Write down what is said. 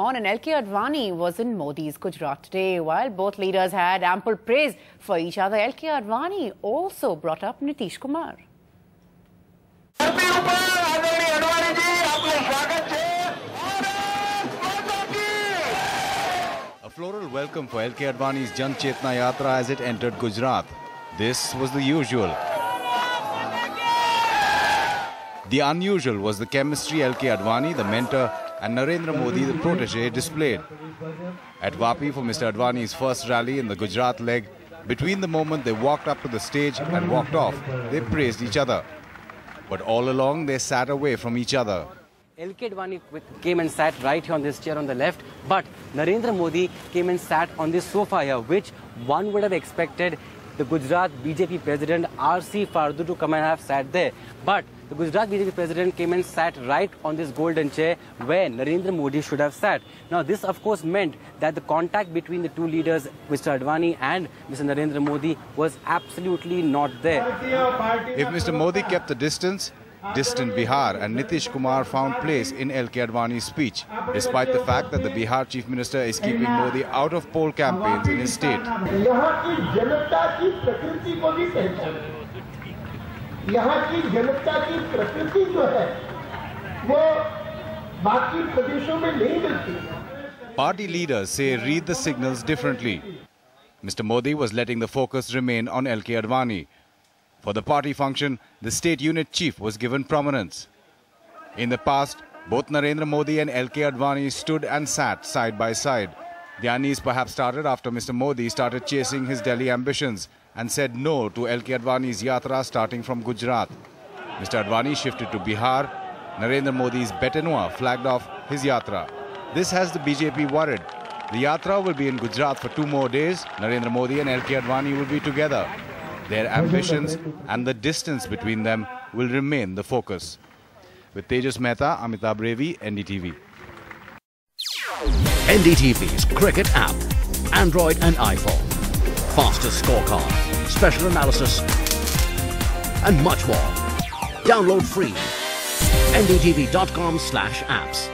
And LK Advani was in Modi's Gujarat today. While both leaders had ample praise for each other, LK Advani also brought up Nitish Kumar. A floral welcome for LK Advani's Jan Chetna Yatra as it entered Gujarat. This was the usual. The unusual was the chemistry LK Advani, the mentor, and Narendra Modi, the protege, displayed. At Vapi for Mr. Advani's first rally in the Gujarat leg, between the moment they walked up to the stage and walked off, they praised each other. But all along, they sat away from each other. LK Advani came and sat right here on this chair on the left, but Narendra Modi came and sat on this sofa here, which one would have expected the Gujarat BJP President R.C. Fardu to come and have sat there. But the Gujarat BJP President came and sat right on this golden chair where Narendra Modi should have sat. Now this of course meant that the contact between the two leaders, Mr. Advani and Mr. Narendra Modi, was absolutely not there. If Mr. Modi kept the distance, distant Bihar and Nitish Kumar found place in LK Advani's speech, despite the fact that the Bihar Chief Minister is keeping Modi out of poll campaigns in his state. Party leaders say read the signals differently. Mr. Modi was letting the focus remain on LK Advani. For the party function, the state unit chief was given prominence. In the past, both Narendra Modi and LK Advani stood and sat side by side. The unease perhaps started after Mr. Modi started chasing his Delhi ambitions and said no to LK Advani's yatra starting from Gujarat. Mr. Advani shifted to Bihar. Narendra Modi's bête noire flagged off his yatra. This has the BJP worried. The yatra will be in Gujarat for 2 more days. Narendra Modi and LK Advani will be together. Their ambitions and the distance between them will remain the focus. With Tejas Mehta, Amitabh Revi, NDTV. NDTV's cricket app, Android and iPhone. Fastest scorecard, special analysis, and much more. Download free. ndtv.com/apps.